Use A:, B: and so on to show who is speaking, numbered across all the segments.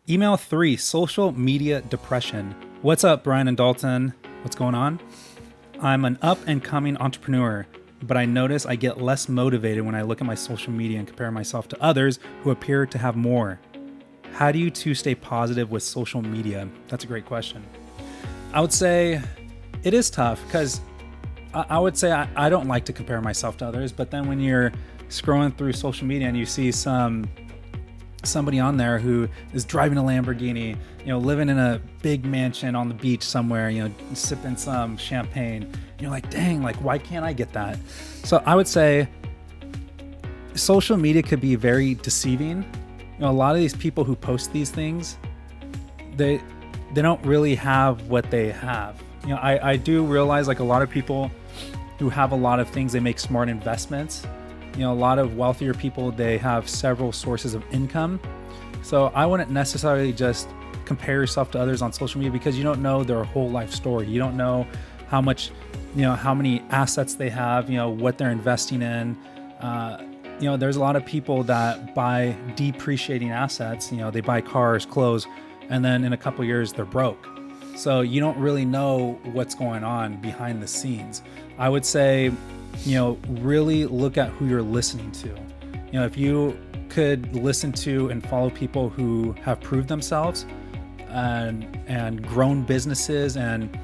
A: Email 3, social media depression. What's up, Bryan and Dalton? What's going on? I'm an up and coming entrepreneur, but I notice I get less motivated when I look at my social media and compare myself to others who appear to have more. How do you two stay positive with social media? That's a great question. I would say it is tough because I would say I don't like to compare myself to others, but then when you're scrolling through social media and you see somebody on there who is driving a Lamborghini, living in a big mansion on the beach somewhere, sipping some champagne, and you're like, dang, like, why can't I get that? So I would say social media could be very deceiving. A lot of these people who post these things, they don't really have what they have. I do realize, like, a lot of people who have a lot of things, they make smart investments. A lot of wealthier people, they have several sources of income. So I wouldn't necessarily just compare yourself to others on social media because you don't know their whole life story. You don't know how much, how many assets they have, what they're investing in. There's a lot of people that buy depreciating assets. They buy cars, clothes, and then in a couple of years they're broke. So you don't really know what's going on behind the scenes. I would say, really look at who you're listening to. If you could listen to and follow people who have proved themselves and grown businesses and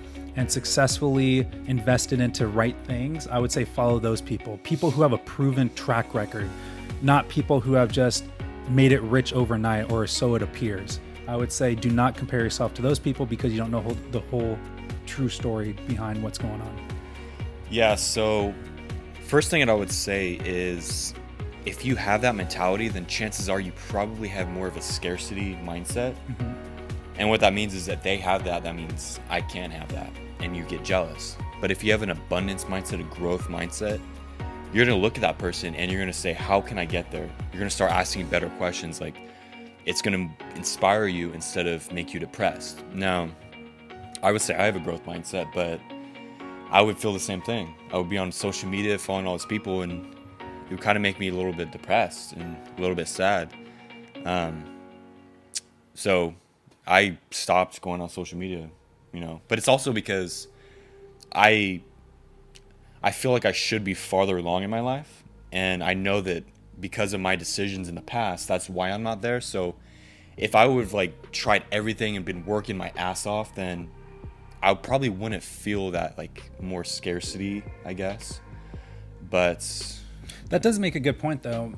A: successfully invested into right things, I would say follow those people who have a proven track record, not people who have just made it rich overnight, or so it appears. I would say do not compare yourself to those people because you don't know the whole true story behind what's going on.
B: Yeah, so first thing that I would say is if you have that mentality, then chances are you probably have more of a scarcity mindset. Mm-hmm. And what that means is that they have that means I can't have that, and you get jealous. But if you have an abundance mindset, a growth mindset, you're going to look at that person and you're going to say, how can I get there? You're going to start asking better questions. Like, it's going to inspire you instead of make you depressed. Now, I would say I have a growth mindset, but I would feel the same thing. I would be on social media following all these people, and it would kind of make me a little bit depressed and a little bit sad. So I stopped going on social media, but it's also because I feel like I should be farther along in my life. And I know that because of my decisions in the past, that's why I'm not there. So if I would have tried everything and been working my ass off, then I probably wouldn't feel that more scarcity, I guess. But
A: that does make a good point, though.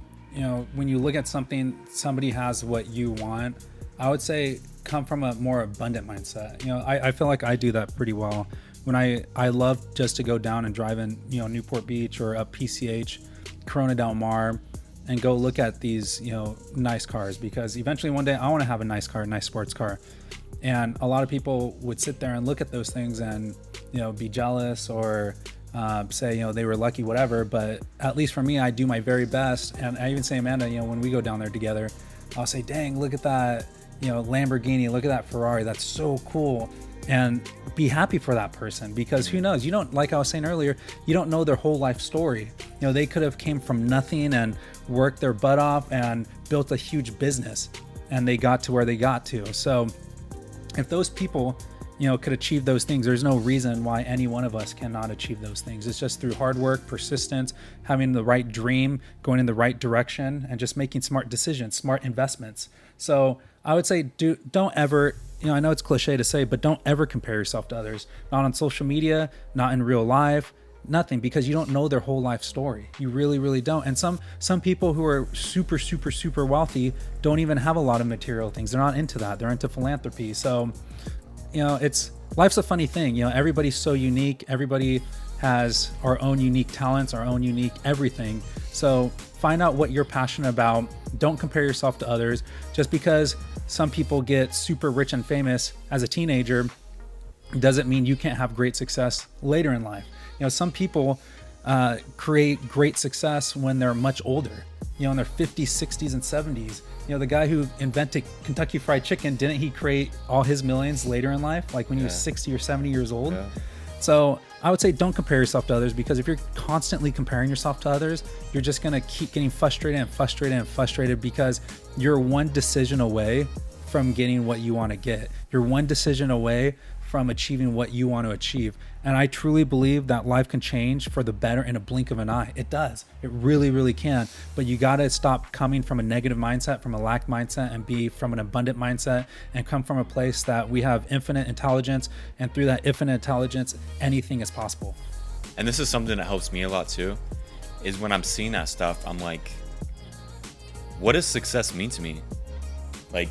A: When you look at something, somebody has what you want, I would say come from a more abundant mindset. I feel like I do that pretty well. When I love just to go down and drive in, Newport Beach or up PCH, Corona Del Mar, and go look at these, nice cars, because eventually one day I want to have a nice car, a nice sports car. And a lot of people would sit there and look at those things and, be jealous or say, they were lucky, whatever. But at least for me, I do my very best. And I even say, Amanda, when we go down there together, I'll say, dang, look at that, Lamborghini, look at that Ferrari. That's so cool. And be happy for that person, because who knows? You don't, like I was saying earlier, you don't know their whole life story. They could have came from nothing and worked their butt off and built a huge business, and they got to where they got to. So if those people, could achieve those things, there's no reason why any one of us cannot achieve those things. It's just through hard work, persistence, having the right dream, going in the right direction, and just making smart decisions, smart investments. So I would say don't ever, I know it's cliche to say, but don't ever compare yourself to others. Not on social media, not in real life, nothing, because you don't know their whole life story. You really, really don't. And some people who are super, super, super wealthy don't even have a lot of material things. They're not into that. They're into philanthropy. So, life's a funny thing. Everybody's so unique. Everybody has our own unique talents, our own unique everything. So find out what you're passionate about. Don't compare yourself to others. Just because some people get super rich and famous as a teenager doesn't mean you can't have great success later in life. Some people create great success when they're much older, in their 50s, 60s, and 70s. The guy who invented Kentucky Fried Chicken, didn't he create all his millions later in life, like when he was 60 or 70 years old? Yeah. So I would say don't compare yourself to others, because if you're constantly comparing yourself to others, you're just going to keep getting frustrated because you're one decision away from getting what you want to get. You're one decision away from achieving what you want to achieve. And I truly believe that life can change for the better in a blink of an eye. It does. It really, really can. But you got to stop coming from a negative mindset, from a lack mindset, and be from an abundant mindset, and come from a place that we have infinite intelligence. And through that infinite intelligence, anything is possible.
B: And this is something that helps me a lot too, is when I'm seeing that stuff, I'm like, what does success mean to me? Like,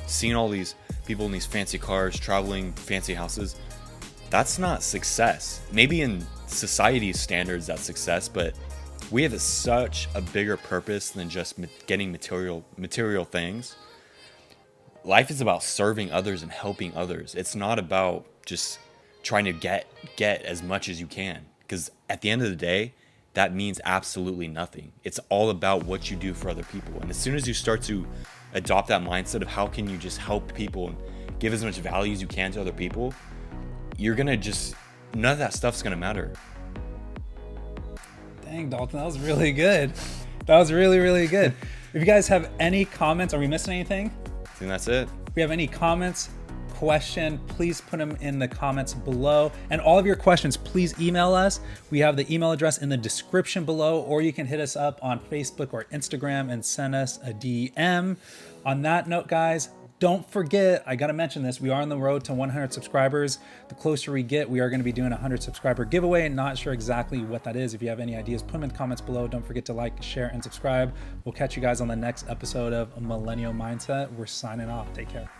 B: seeing all these people in these fancy cars, traveling fancy houses, that's not success. Maybe in society's standards that's success, but we have such a bigger purpose than just getting material things. Life is about serving others and helping others. It's not about just trying to get as much as you can, because at the end of the day, that means absolutely nothing. It's all about what you do for other people. And as soon as you start to adopt that mindset of how can you just help people and give as much value as you can to other people, you're gonna just, none of that stuff's gonna matter.
A: Dang, Dalton, that was really good. That was really, really good. If you guys have any comments, are we missing anything?
B: I think that's it.
A: If you have any comments, question, please put them in the comments below. And all of your questions, please email us. We have the email address in the description below, or you can hit us up on Facebook or Instagram and send us a DM. On that note, guys, don't forget, I got to mention this, we are on the road to 100 subscribers. The closer we get, we are going to be doing a 100 subscriber giveaway. Not sure exactly what that is. If you have any ideas, put them in the comments below. Don't forget to like, share, and subscribe. We'll catch you guys on the next episode of Millennial Mindset. We're signing off. Take care.